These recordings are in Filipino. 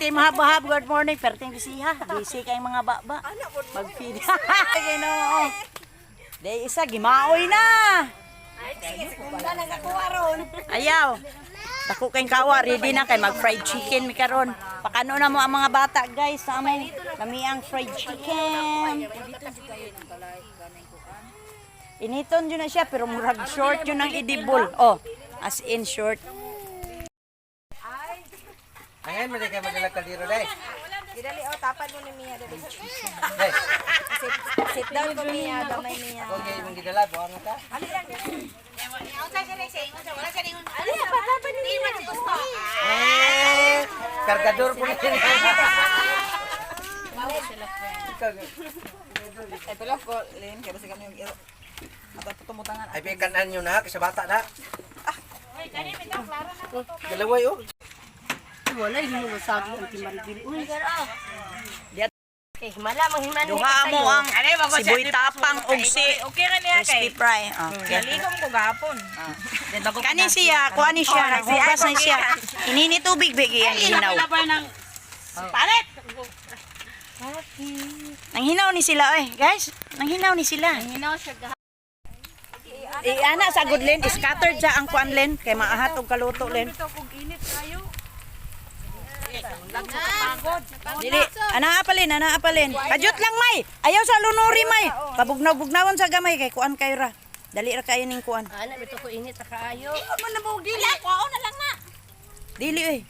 kay mahab-hab, good morning. Perting bisiha. Busy kay mga baba. Mag-feed. Ginoo. Day isa, gimaoy na. Ayaw. Dako kayong kawa, ready na kay mag-fried chicken mi karon. Pakano na mo ang mga bata guys sa among kami ang fried chicken. Initon yun na siya pero murag short yun ang edible. Oh, as in short. Ngayon, mali kayo madalag kaldero, day. Idali, tapan mo ni Mia, dali. Day, Sit down ko, Mia, gamay Mia. kung kayo mong gidala, buwang nga ta. Kargador po niya. Ay, pala ko, Lynn, kaya basta kami yung iro. Mataputumutangan. Ay, pikanan nyo na, kasi bata na. Dalaway, oh. Wala hindi mo sabi ang timarbil. Uy, Himala, manghimala. duha mo ang siboy tapang og si Okay ra niya kay. crispy fry. Okay. Naligom ko gahapon. Kani siya, kuha ni siya, naghugas na siya. Inini tubig bigi ang hinaw. Palit! Nang hinaw ni sila guys. Nang hinaw ni sila. Hinaw siya Ana sa good len, scattered sa ang kuan len kay maahat og kaluto len. Dili, ana apalin. Kajut lang may. Ayaw sa lunuri may. Pabugnaw-bugnawan sa gamay kay kuan kay ra. Dali ra kayo ning kuan. Ana, bito ko init sa kaayo. Man na mo dili. Kuao na lang na. Dili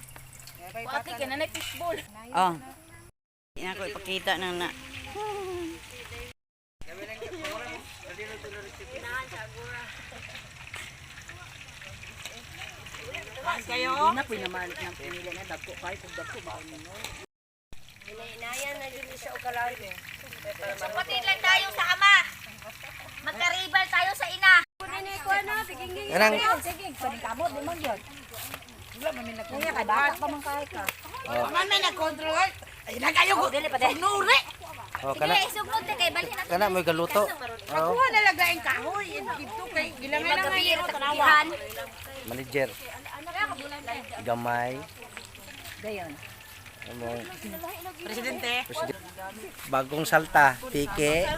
Pati ka na fishball. Oh. Ina ko ipakita nang na. Kayo? Na pinamalik ng pinila na dagko kay kung dagko ba ninyo. Inayan na yun siya o kalalo. Kapatid lang tayo sa ama. Magkaribal tayo sa ina. Anang, Sige, pagkamot di man yun. Wala man na kaya kay bata pa man kay ka. Man may nag-control. Ay na kayo ko. Dili pa dai. Nuri. oh, Sige, isugnod te kay balhin natin. kana mo galuto. Oh, Kuha na lagaing kahoy. Dito kay gilangan na Magabi ra tanawan. manager. Gamay. Dayon. Among Presidente. bagong salta, pike.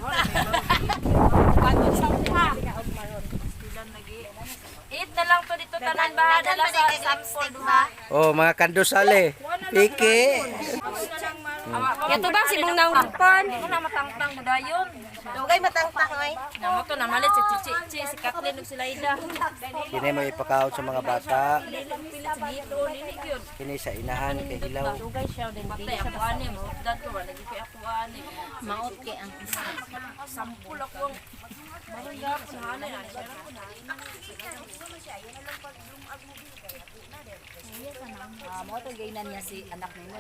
Eat na lang to dito tanan ba dala sa sample duha. Oh, mga kandusale. Pike. Yato ba si mong nangpan? Muna matangtang mo dayon. Dugay matangtang ay. Namo to na malit si Chichi si Kathleen ug sila ida. Kini mo ipakaon sa mga bata. Pilit sa dito nini gyud. Kini sa inahan kay hilaw. Dugay siya din patay ako ani mo. Dad ko wala gyud kay ako ani. Maot kay ang isa. Sampul ako ang barangay sa hanay ani. Mo to gainan niya si anak ninyo.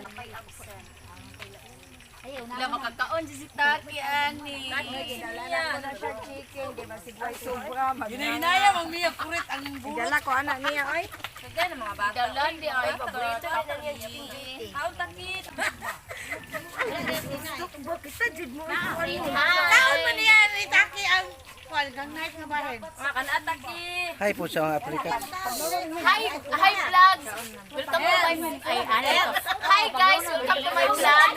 Wala makakaon si Taki ani. Dala na siya chicken, di ba si Boy sobra mag. Hinaya mang miya kurit ang Dala ko anak niya ay. Kagaya ng mga bata. Dalan di ay paborito na niya chicken. Aw takit. Kaon man niya ni Taki ang kuan kang night nga bahin. Makan ataki. Hay po sa mga aplikat. Hi vlogs. Welcome to my ay ano to. Hi guys, welcome to my vlog.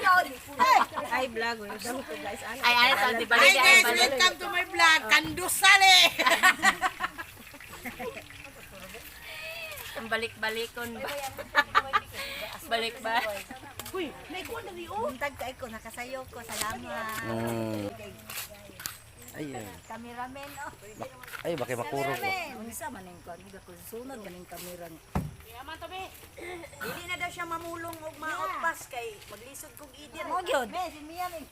Ay vlog, welcome to guys. Ay ano to, di ba ay balik. Welcome to my vlog. Kandusale. Ang balik-balikon ba? Balik ba? Buntag kay ko nakasayo ko, salamat. Ayun. Cameraman oh. Ay, bakit makurog ko. Unsa man ning kon, ko sunod man ning kamera. Dili na daw siya mamulong og maotpas kay maglisod kog idir. Mo gyud. Si Mia may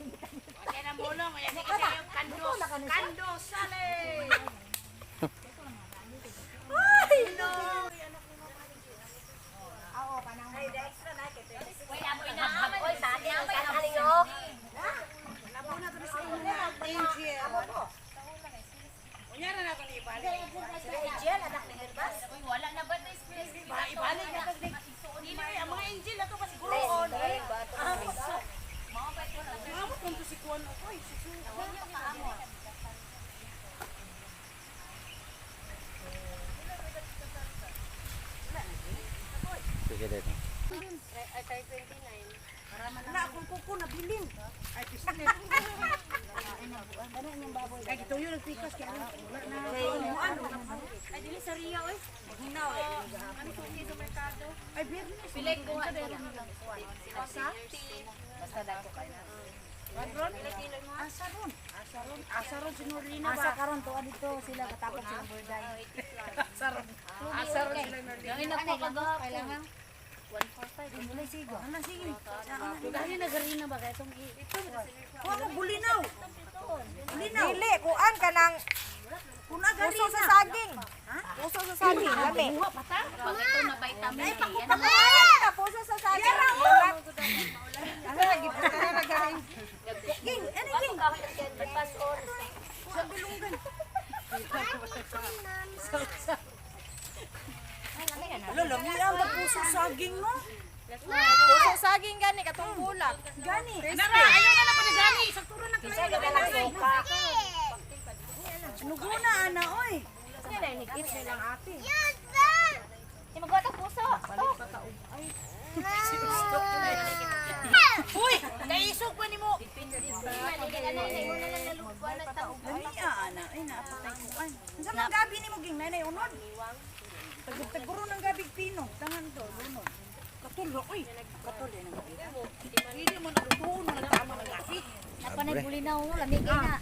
Kaya na bulong, ayan ni kayo kandos. Kandos, sale! Uy, amoy na habag. Uy, saan yan? May haliyok. Uy, wala na ba ito space? Ibalik na ito. Dili, ang mga angel na ito kasi guroon. Sige din. Wala akong kuko na bilin. Ay, pisnit. Ano yung baboy? Ay, ito yung nagpikas kaya ano? Ay, dili sa Ria, oy. Hinaw, eh. Ano kung hindi sa merkado? Ay, biyernes. Pilay ko nga dito. Basta dako kayo. Asaron, sinurina ba? Asa karon to dito sila katapos sa birthday. Asaron sila na rin. Yung ina ko kagahapon. Kailangan 145. Bulay sigo. Ano sige? Dali na garina ba? Kaya itong Kuha mo bulinaw. Bulinaw. Dili, kuan ka ng puso sa saging. Puso sa saging. Lami. pag ito na vitamin A. Yan na. Pakaya ka, puso sa saging. Ano lagi po ka na galing? Ging, ano ging? Sa bilunggan. Lolo, may ang puso saging mo. Puso saging gani katong bulak. Gani. Nara, ayaw na na pa na gani. Saktura na Isa ka lang suka. Nuguna ana oy. Sila nigit nilang ate. Magwata puso. Uy! Naisog pa ni mo! Lami ana ay naapatay ko an. Unsa man gabi nimo ging nanay unod? Taguro ng gabi pino, tangan to, lunod. Katulo oy. Katulo na gabi. Hindi mo nalutuon na tama na gabi. Abre. Bulinaw, lamig na.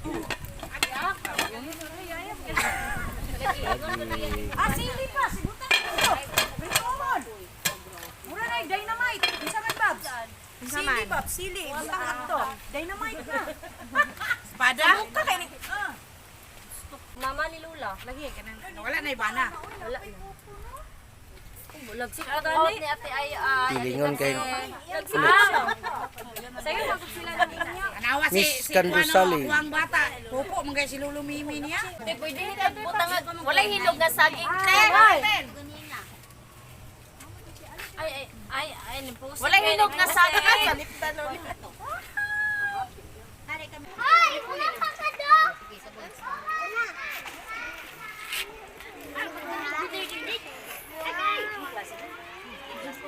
Sili pa, sibutan ko. Brinkomon. Mura na dynamite. Isa man babs. Sili babs, sili. Butang ato. Dynamite na. Espada? Buka kay ni. Mama ni Lula. Lagi ka nang wala na ibana. Wala. Lagsik ka gani. Ni ate ay Pilingon kay lagsik. Sayo magod sila na niya. Anawa Miss Candusali. Ang bata. Pupo man kay si Lulu Mimi niya. Hindi pwede nila butang. Walay hinog na saging. Ay, nimpusin. Walay hinog na saging. Hoy! Wala pa ka do!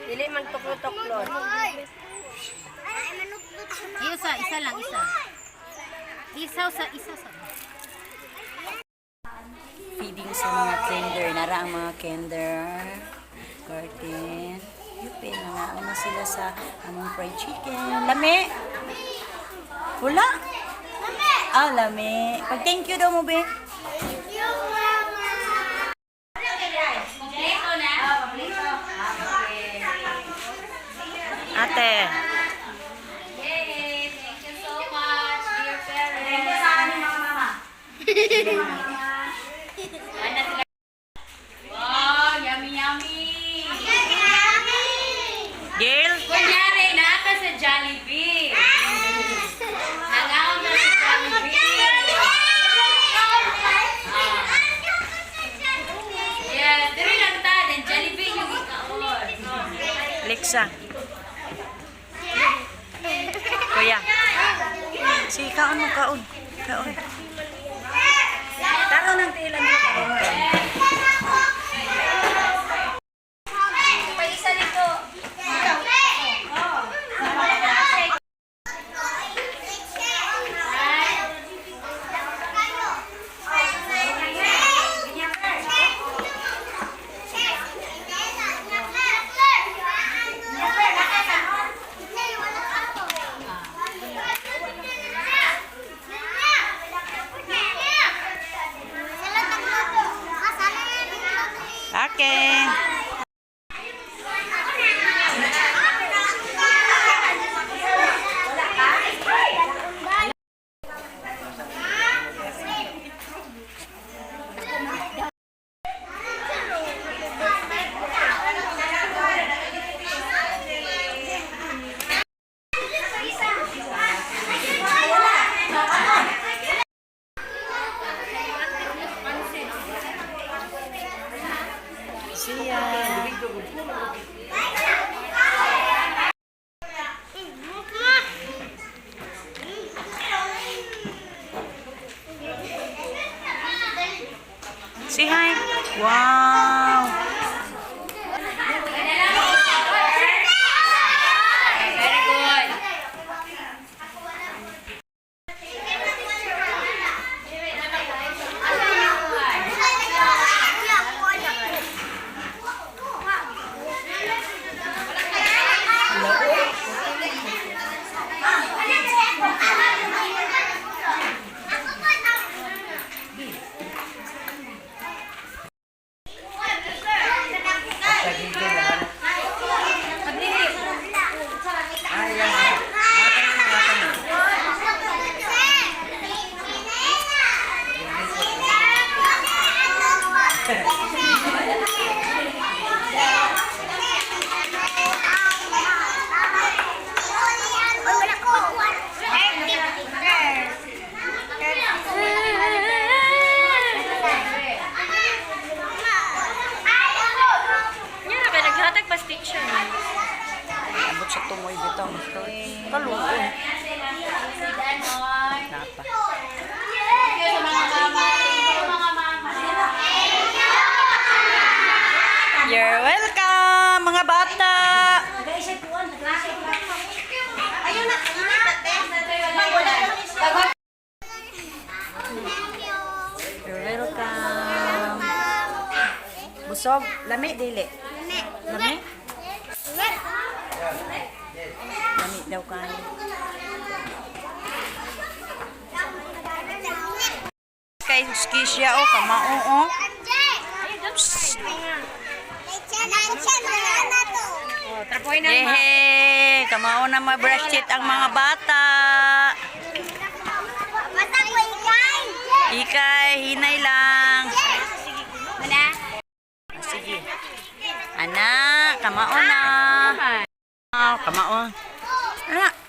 Dili man tuklo-tuklon. Isa lang, isa. Isa sa. Feeding sa mga kinder. Nara ang mga kinder. Garden. Yupi, nangaon na sila sa among fried chicken. Lami! Wala? Ah, lami. Pag-thank you daw mo, be. Ate. Gail? Kunyari, naaka sa Jollibee. Nangaon na sa Jollibee. Yeah, diri lang ta, then Jollibee yung ikaon. Lexa. Kuya. Si kaon mo, kaon. Kaon. Kaon ng tilan mo. Paisa nito. Okay. Siya. Say hi. Wow. tumoy bitaw. Kaluon. Napa. You're welcome, mga bata. You're welcome. Busog, lami dili. Lami? Lami daw kayo. Kay Skisha o kamao o. Hehe, kamao na ma-brush teeth ang mga bata. Ikay, hinay lang. Sige. Anak, kamao na. Kamao. Anak.